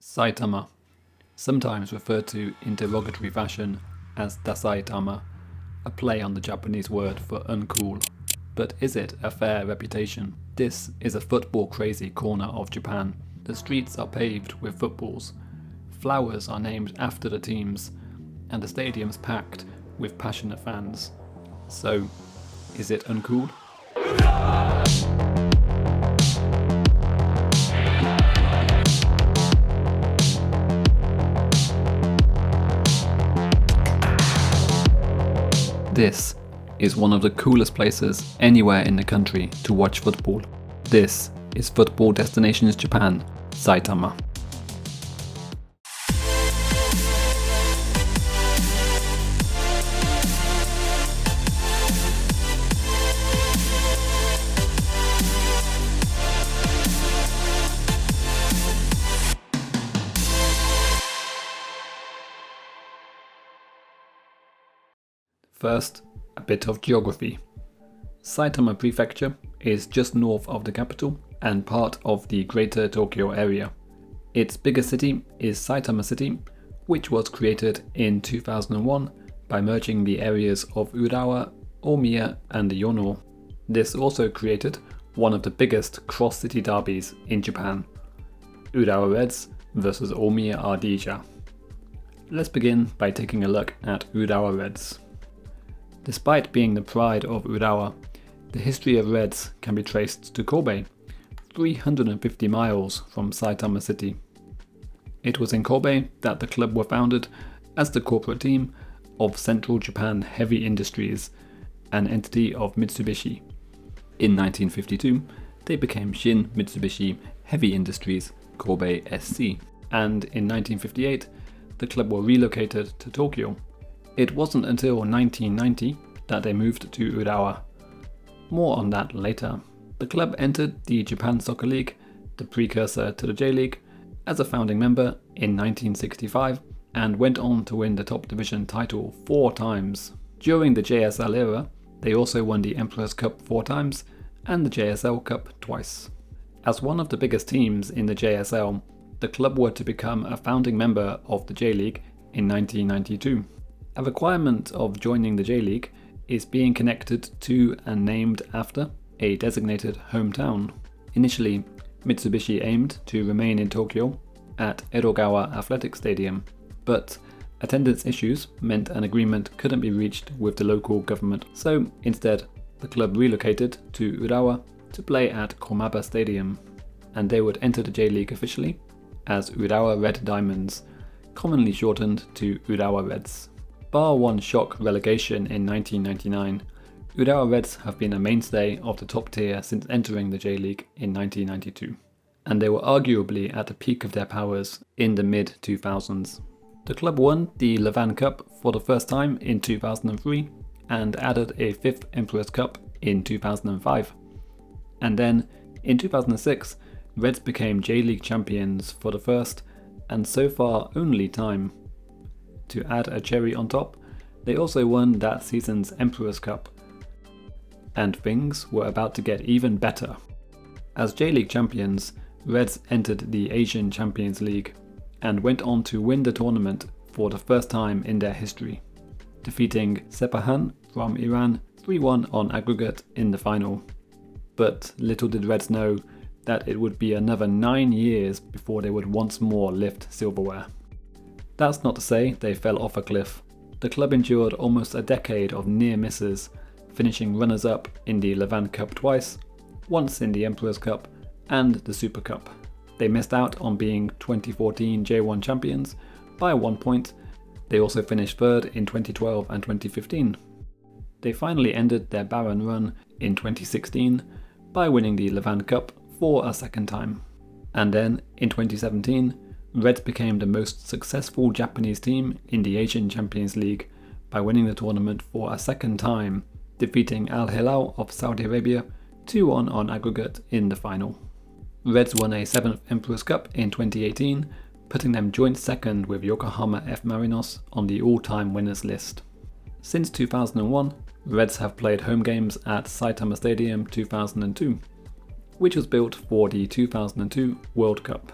Saitama, sometimes referred to in derogatory fashion as Dasaitama, a play on the Japanese word for uncool. But is it a fair reputation? This is a football-crazy corner of Japan. The streets are paved with footballs, flowers are named after the teams, and the stadium's packed with passionate fans. So, is it uncool? This is one of the coolest places anywhere in the country to watch football. This is Football Destinations Japan, Saitama. First, a bit of geography. Saitama Prefecture is just north of the capital and part of the Greater Tokyo area. Its biggest city is Saitama City, which was created in 2001 by merging the areas of Urawa, Omiya and Yono. This also created one of the biggest cross-city derbies in Japan, Urawa Reds versus Omiya Ardija. Let's begin by taking a look at Urawa Reds. Despite being the pride of Urawa, the history of Reds can be traced to Kobe, 350 miles from Saitama City. It was in Kobe that the club were founded as the corporate team of Central Japan Heavy Industries, an entity of Mitsubishi. In 1952, they became Shin Mitsubishi Heavy Industries Kobe SC, and in 1958, the club were relocated to Tokyo. It wasn't until 1990 that they moved to Urawa. More on that later. The club entered the Japan Soccer League, the precursor to the J.League, as a founding member in 1965 and went on to win the top division title 4 times. During the JSL era, they also won the Emperor's Cup 4 times and the JSL Cup twice. As one of the biggest teams in the JSL, the club were to become a founding member of the J.League in 1992. A requirement of joining the J.League is being connected to and named after a designated hometown. Initially, Mitsubishi aimed to remain in Tokyo at Edogawa Athletic Stadium, but attendance issues meant an agreement couldn't be reached with the local government, so instead the club relocated to Urawa to play at Komaba Stadium, and they would enter the J.League officially as Urawa Red Diamonds, commonly shortened to Urawa Reds. Bar one shock relegation in 1999, Urawa Reds have been a mainstay of the top tier since entering the J-League in 1992, and they were arguably at the peak of their powers in the mid-2000s. The club won the Levan Cup for the first time in 2003 and added a 5th Emperor's Cup in 2005. And then, in 2006, Reds became J-League champions for the first, and so far only time. To add a cherry on top, they also won that season's Emperor's Cup. And things were about to get even better. As J-League champions, Reds entered the Asian Champions League and went on to win the tournament for the first time in their history, defeating Sepahan from Iran 3-1 on aggregate in the final. But little did Reds know that it would be another 9 years before they would once more lift silverware. That's not to say they fell off a cliff. The club endured almost a decade of near misses, finishing runners-up in the Levan Cup twice, once in the Emperor's Cup and the Super Cup. They missed out on being 2014 J1 champions by 1 point. They also finished third in 2012 and 2015. They finally ended their barren run in 2016 by winning the Levan Cup for a second time. And then in 2017, Reds became the most successful Japanese team in the Asian Champions League by winning the tournament for a second time, defeating Al Hilal of Saudi Arabia 2-1 on aggregate in the final. Reds won a 7th Emperor's Cup in 2018, putting them joint second with Yokohama F. Marinos on the all-time winners list. Since 2001, Reds have played home games at Saitama Stadium 2002, which was built for the 2002 World Cup.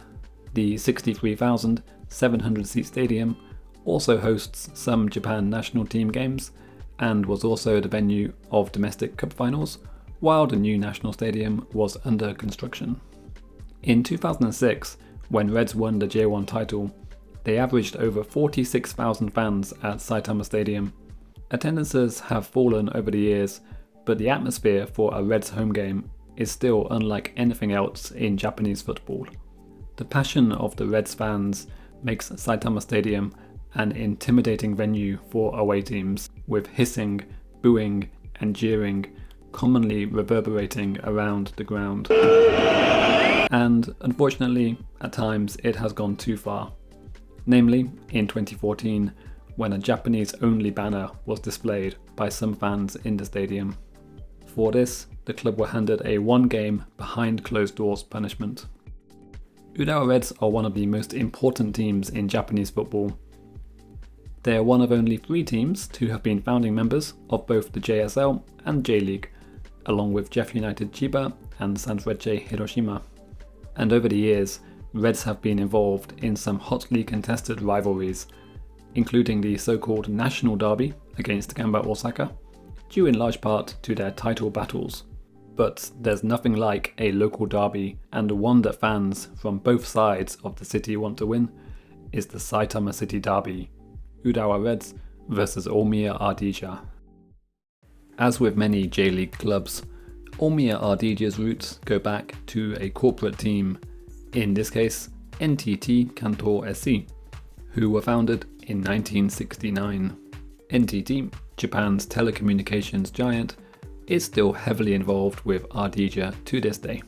The 63,700-seat stadium also hosts some Japan national team games and was also the venue of domestic cup finals, while the new national stadium was under construction. In 2006, when Reds won the J1 title, they averaged over 46,000 fans at Saitama Stadium. Attendances have fallen over the years, but the atmosphere for a Reds home game is still unlike anything else in Japanese football. The passion of the Reds fans makes Saitama Stadium an intimidating venue for away teams, with hissing, booing, and jeering commonly reverberating around the ground. And unfortunately, at times it has gone too far. Namely, in 2014, when a Japanese-only banner was displayed by some fans in the stadium. For this, the club were handed a one-game behind closed doors punishment. Urawa Reds are one of the most important teams in Japanese football. They are one of only 3 teams to have been founding members of both the JSL and J.League, along with Jeff United Chiba and Sanfrecce Hiroshima. And over the years, Reds have been involved in some hotly contested rivalries, including the so-called National Derby against Gamba Osaka, due in large part to their title battles. But there's nothing like a local derby, and the one that fans from both sides of the city want to win is the Saitama City Derby, Urawa Reds versus Omiya Ardija. As with many J.League clubs, Omiya Ardija's roots go back to a corporate team, in this case NTT Kanto SC, who were founded in 1969. NTT, Japan's telecommunications giant, is still heavily involved with Ardija to this day.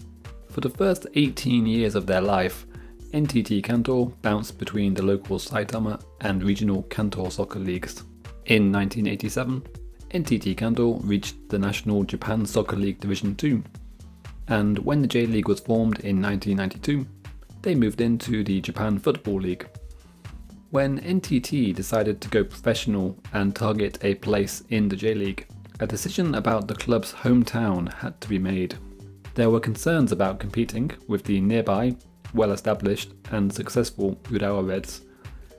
For the first 18 years of their life, NTT Kanto bounced between the local Saitama and regional Kanto soccer leagues. In 1987, NTT Kanto reached the National Japan Soccer League Division 2, and when the J-League was formed in 1992, they moved into the Japan Football League. When NTT decided to go professional and target a place in the J-League, a decision about the club's hometown had to be made. There were concerns about competing with the nearby, well-established and successful Urawa Reds,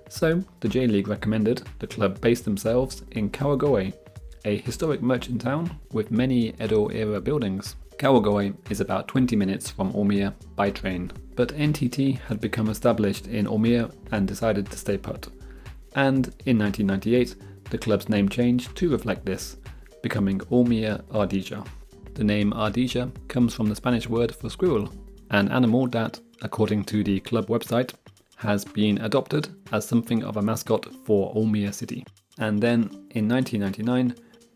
so the J-League recommended the club base themselves in Kawagoe, a historic merchant town with many Edo-era buildings. Kawagoe is about 20 minutes from Omiya by train, but NTT had become established in Omiya and decided to stay put. And in 1998, the club's name changed to reflect this, becoming Omiya Ardija. The name Ardija comes from the Spanish word for squirrel, an animal that, according to the club website, has been adopted as something of a mascot for Omiya City. And then, in 1999,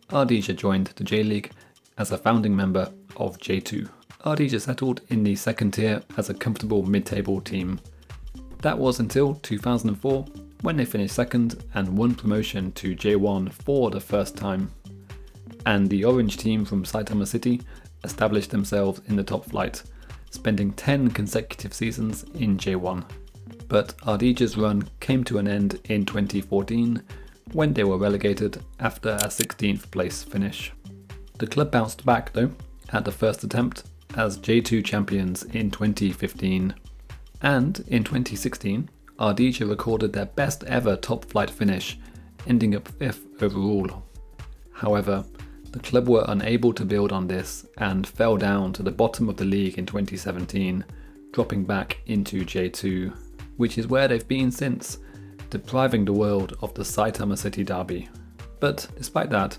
Ardija joined the J-League as a founding member of J2. Ardija settled in the second tier as a comfortable mid-table team. That was until 2004, when they finished second and won promotion to J1 for the first time. And the orange team from Saitama City established themselves in the top flight, spending 10 consecutive seasons in J1. But Ardija's run came to an end in 2014, when they were relegated after a 16th place finish. The club bounced back though, at the first attempt, as J2 champions in 2015. And in 2016, Ardija recorded their best ever top flight finish, ending up 5th overall. However, the club were unable to build on this and fell down to the bottom of the league in 2017, dropping back into J2, which is where they've been since, depriving the world of the Saitama City Derby. But despite that,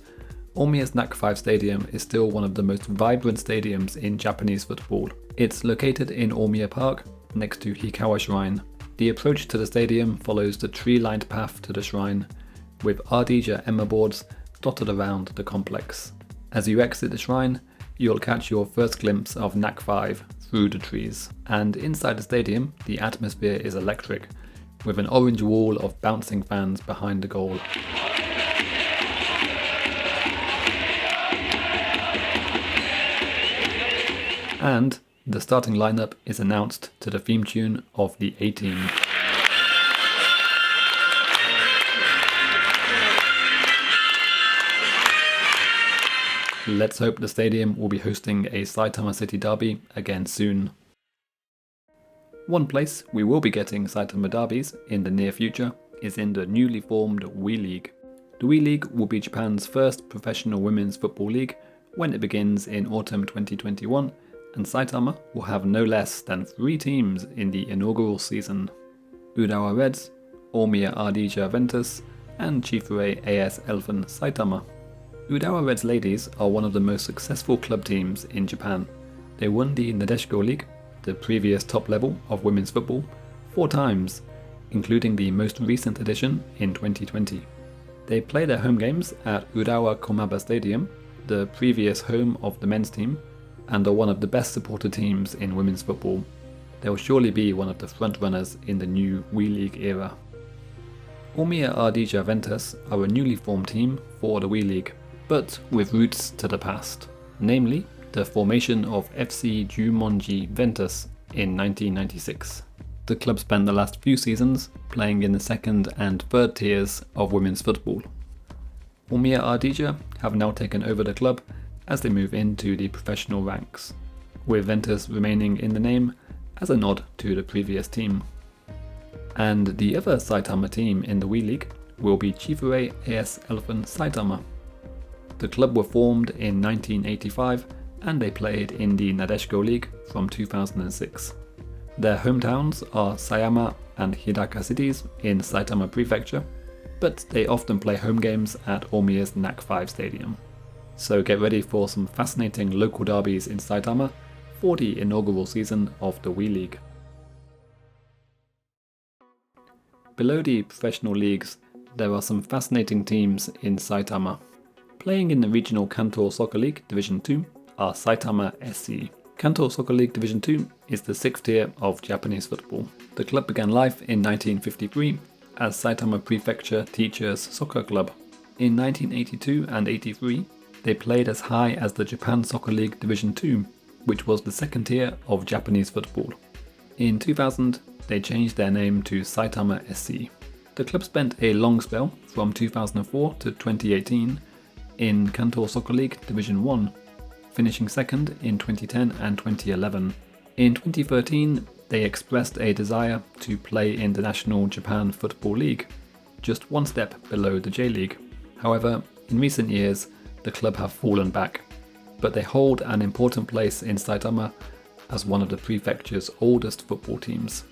Omiya's NACK5 stadium is still one of the most vibrant stadiums in Japanese football. It's located in Omiya Park, next to Hikawa Shrine. The approach to the stadium follows the tree-lined path to the shrine, with Ardija Emma boards dotted around the complex. As you exit the shrine, you'll catch your first glimpse of NACK5 through the trees. And inside the stadium, the atmosphere is electric, with an orange wall of bouncing fans behind the goal. And the starting lineup is announced to the theme tune of the A-Team. Let's hope the stadium will be hosting a Saitama City Derby again soon. One place we will be getting Saitama derbies in the near future is in the newly formed J.League. The J.League will be Japan's first professional women's football league when it begins in autumn 2021, and Saitama will have no less than 3 teams in the inaugural season: Urawa Reds, Omiya Ardija Ventus, and Chiefurei AS Elfen Saitama. Urawa Reds ladies are one of the most successful club teams in Japan. They won the League, the previous top level of women's football, 4 times, including the most recent edition in 2020. They play their home games at Urawa Stadium, the previous home of the men's team, and are one of the best supported teams in women's football. They will surely be one of the front runners in the new J.League era. Omiya Ardija Ventus are a newly formed team for the J.League, but with roots to the past, namely the formation of FC Jumonji Ventus in 1996. The club spent the last few seasons playing in the 2nd and 3rd tiers of women's football. Omiya Ardija have now taken over the club as they move into the professional ranks, with Ventus remaining in the name as a nod to the previous team. And the other Saitama team in the J.League will be Chiefurei AS Elfen Saitama. The club were formed in 1985 and they played in the League from 2006. Their hometowns are Sayama and Hidaka cities in Saitama Prefecture, but they often play home games at Omiya's NACK5 stadium. So get ready for some fascinating local derbies in Saitama for the inaugural season of the J.League. Below the professional leagues, there are some fascinating teams in Saitama. Playing in the regional Kanto Soccer League Division 2 are Saitama SC. Kanto Soccer League Division 2 is the 6th tier of Japanese football. The club began life in 1953 as Saitama Prefecture Teachers Soccer Club. In 1982 and 83, they played as high as the Japan Soccer League Division 2, which was the 2nd tier of Japanese football. In 2000, they changed their name to Saitama SC. The club spent a long spell from 2004 to 2018 in Kanto Soccer League Division 1, finishing 2nd in 2010 and 2011. In 2013, they expressed a desire to play in the National Japan Football League, just one step below the J.League. However, in recent years, the club have fallen back, but they hold an important place in Saitama as one of the prefecture's oldest football teams.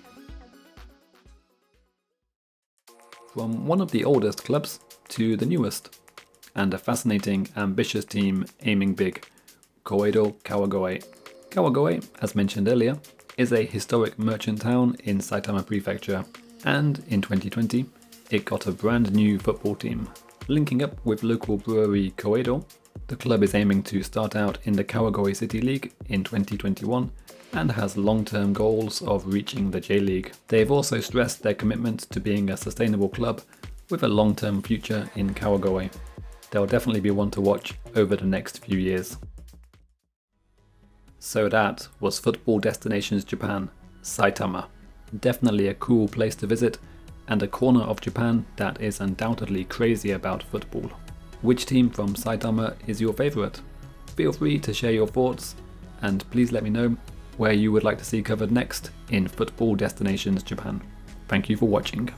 From one of the oldest clubs to the newest, and a fascinating, ambitious team aiming big, Koeido Kawagoe. Kawagoe, as mentioned earlier, is a historic merchant town in Saitama Prefecture, and in 2020, it got a brand new football team. Linking up with local brewery Koeido, the club is aiming to start out in the Kawagoe City League in 2021 and has long-term goals of reaching the J.League. They've also stressed their commitment to being a sustainable club with a long-term future in Kawagoe. They'll definitely be one to watch over the next few years. So that was Football Destinations Japan, Saitama. Definitely a cool place to visit and a corner of Japan that is undoubtedly crazy about football. Which team from Saitama is your favourite? Feel free to share your thoughts and please let me know where you would like to see covered next in Football Destinations Japan. Thank you for watching.